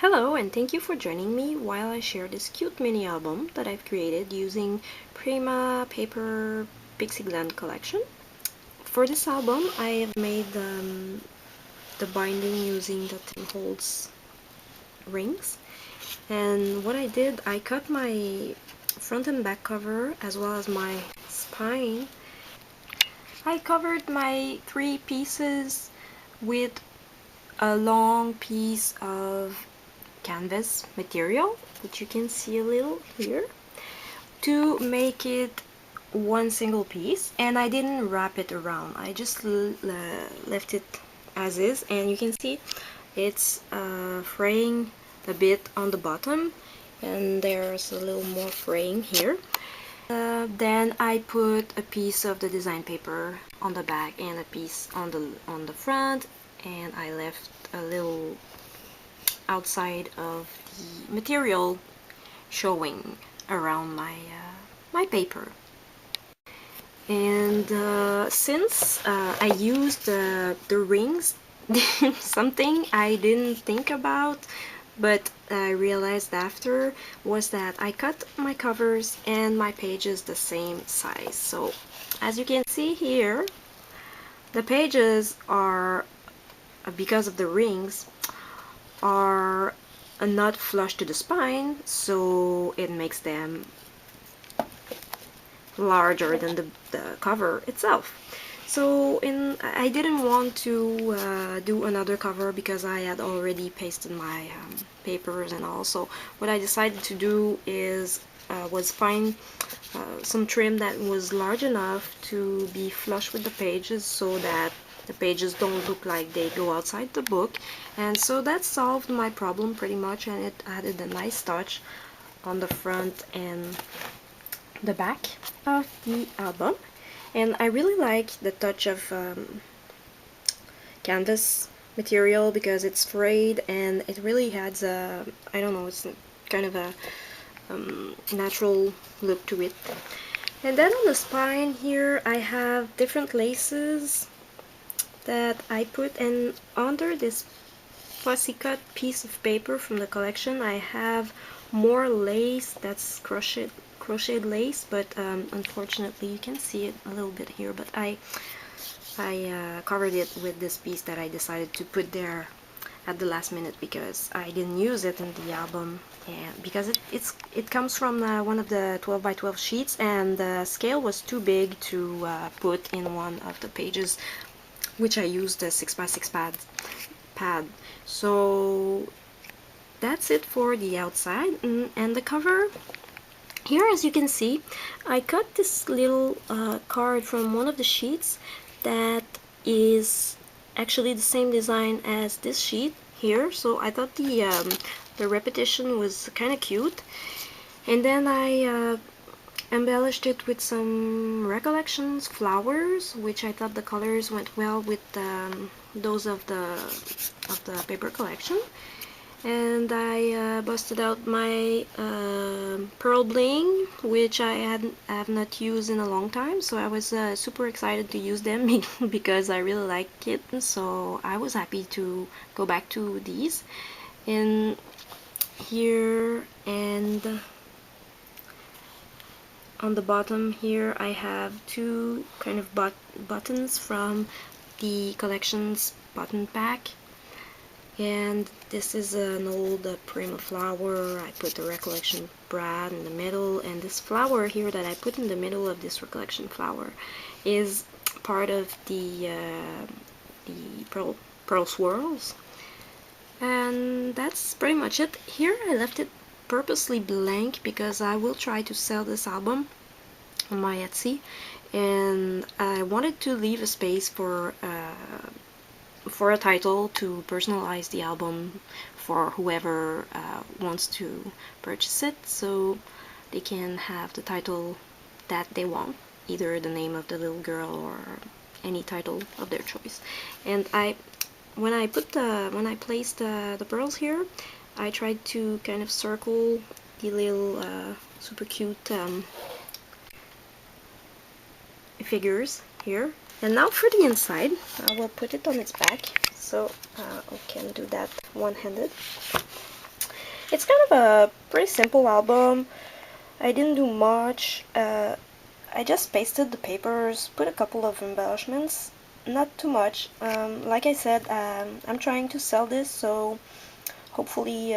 Hello, and thank you for joining me while I share this cute mini album that I've created using Prima paper Pixie Glen collection. For this album, I have made the binding using the Tim Holtz rings. And what I did, I cut my front and back cover as well as my spine. I covered my three pieces with a long piece of canvas material, which you can see a little here, to make it one single piece. And I didn't wrap it around, I just left it as is, and you can see it's fraying a bit on the bottom, and there's a little more fraying here. Then I put a piece of the design paper on the back and a piece on the front, and I left a little outside of the material showing around my paper. And since I used the rings, something I didn't think about but I realized after was that I cut my covers and my pages the same size. So as you can see here, the pages are, because of the rings, are not flush to the spine, so it makes them larger than the cover itself. So I didn't want to do another cover because I had already pasted my papers and all. So what I decided to do was find some trim that was large enough to be flush with the pages so that the pages don't look like they go outside the book. And so that solved my problem pretty much, and it added a nice touch on the front and the back of the album. And I really like the touch of canvas material because it's frayed and it really adds a, I don't know, it's kind of a natural look to it. And then on the spine here I have different laces that I put, and under this fussy cut piece of paper from the collection I have more lace that's crocheted lace, but unfortunately you can see it a little bit here, but I covered it with this piece that I decided to put there at the last minute because I didn't use it in the album, and because it comes from one of the 12 by 12 sheets, and the scale was too big to put in one of the pages, which I used the 6 by 6 pad. So that's it for the outside. And the cover here, as you can see, I cut this little card from one of the sheets that is actually the same design as this sheet here, so I thought the repetition was kind of cute. And then I embellished it with some recollections flowers, which I thought the colors went well with those of the paper collection. And I busted out my pearl bling, which I have not used in a long time, so I was super excited to use them because I really like it, so I was happy to go back to these. And here and on the bottom here I have two kind of buttons from the collection's button pack. And this is an old Prima flower. I put the recollection brad in the middle, and this flower here that I put in the middle of this recollection flower is part of the pearl swirls. And that's pretty much it. Here I left it purposely blank because I will try to sell this album on my Etsy, and I wanted to leave a space for a title to personalize the album for whoever wants to purchase it, so they can have the title that they want, either the name of the little girl or any title of their choice. And when I placed the pearls here, I tried to kind of circle the little super cute figures here. And now for the inside, I will put it on its back, so I can do that one-handed. It's kind of a pretty simple album. I didn't do much. I just pasted the papers, put a couple of embellishments, not too much. Like I said, I'm trying to sell this, so hopefully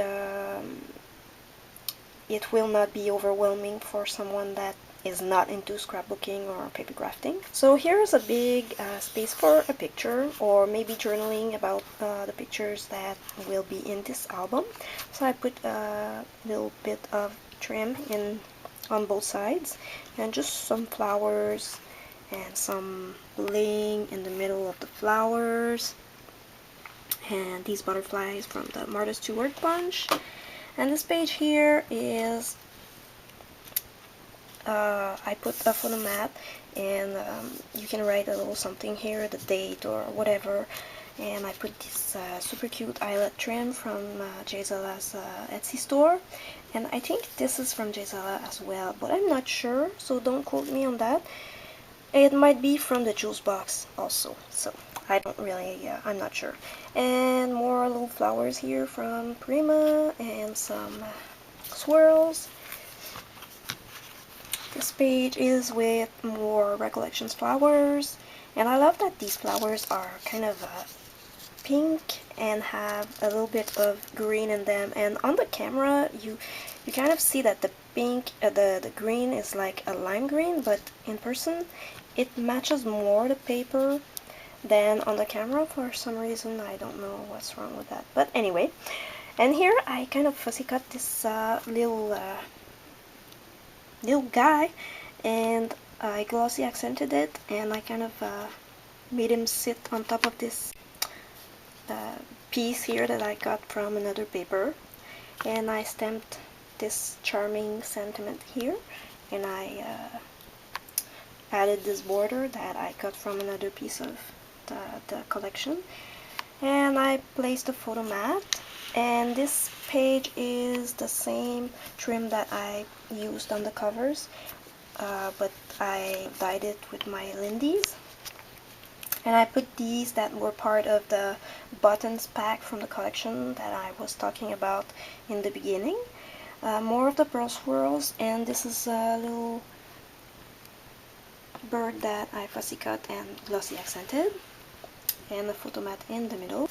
it will not be overwhelming for someone that is not into scrapbooking or paper crafting. So here's a big space for a picture, or maybe journaling about the pictures that will be in this album. So I put a little bit of trim in on both sides, and just some flowers and some bling in the middle of the flowers, and these butterflies from the Martha Stewart bunch. And this page here is I put a photo mat, and you can write a little something here, the date or whatever. And I put this super cute eyelet trim from Jayzala's Etsy store, and I think this is from Jayzala as well, but I'm not sure, so don't quote me on that. It might be from the juice box also, so I don't really, I'm not sure. And more little flowers here from Prima, and some swirls. This page is with more Recollections flowers, and I love that these flowers are kind of pink and have a little bit of green in them, and on the camera you kind of see that the pink, the green is like a lime green, but in person it matches more the paper than on the camera for some reason. I don't know what's wrong with that, but anyway. And here I kind of fussy cut this little guy, and I glossy accented it, and I kind of made him sit on top of this piece here that I got from another paper, and I stamped this charming sentiment here, and I added this border that I got from another piece of the collection, and I placed the photo mat. And this page is the same trim that I used on the covers, but I dyed it with my Lindy's. And I put these that were part of the buttons pack from the collection that I was talking about in the beginning. More of the pearl swirls, and this is a little bird that I fussy cut and glossy accented, and a photo mat in the middle.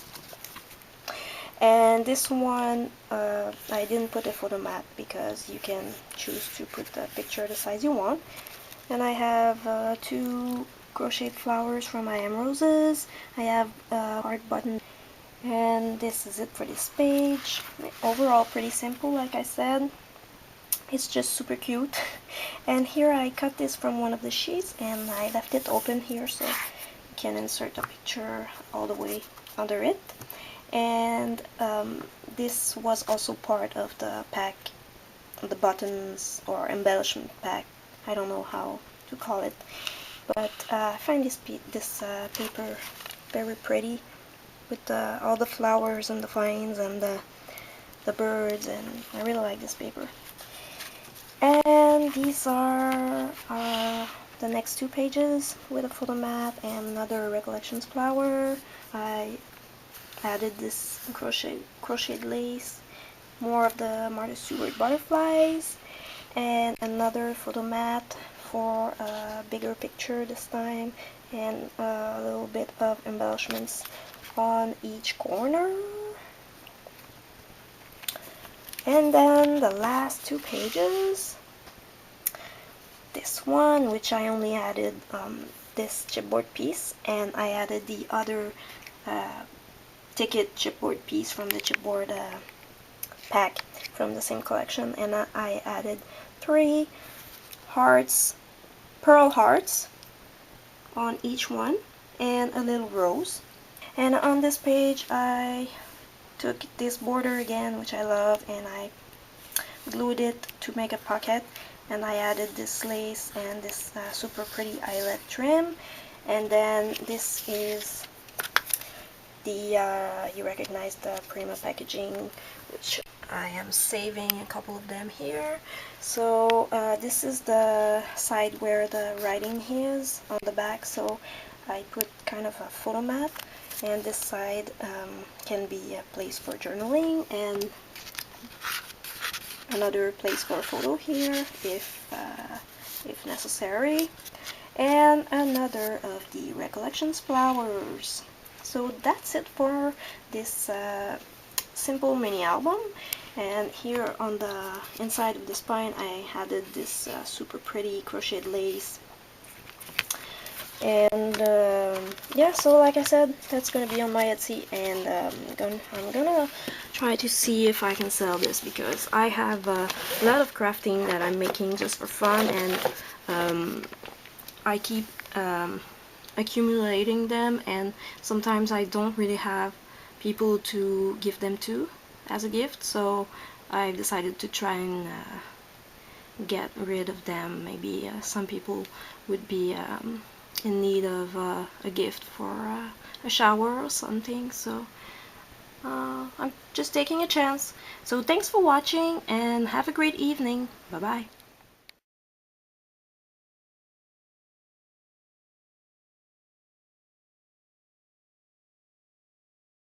And this one, I didn't put a photo mat because you can choose to put the picture the size you want. And I have 2 crocheted flowers from I Am Roses. I have a heart button. And this is it for this page. Overall pretty simple, like I said. It's just super cute. And here I cut this from one of the sheets, and I left it open here so you can insert a picture all the way under it. And this was also part of the pack, the buttons or embellishment pack. I don't know how to call it, but I find this paper very pretty with all the flowers and the vines and the birds, and I really like this paper. And these are the next 2 pages with a photo mat and another Recollections flower. I added this crocheted lace, more of the Martha Stewart butterflies, and another photo mat for a bigger picture this time, and a little bit of embellishments on each corner. And then the last 2 pages, this one, which I only added this chipboard piece, and I added the other ticket chipboard piece from the chipboard pack from the same collection, and I added 3 hearts, pearl hearts on each one, and a little rose. And on this page I took this border again, which I love, and I glued it to make a pocket, and I added this lace and this super pretty eyelet trim. And then this is the you recognize the Prima packaging, which I am saving a couple of them here. So this is the side where the writing is on the back, so I put kind of a photo mat, and this side can be a place for journaling, and another place for a photo here if necessary, and another of the recollections flowers. So that's it for this simple mini album. And here on the inside of the spine I added this super pretty crocheted lace. And yeah, so like I said, that's gonna be on my Etsy, and I'm gonna try to see if I can sell this, because I have a lot of crafting that I'm making just for fun, and I keep accumulating them, and sometimes I don't really have people to give them to as a gift, so I've decided to try and get rid of them. Maybe some people would be in need of a gift for a shower or something, so I'm just taking a chance. So thanks for watching, and have a great evening. Bye bye.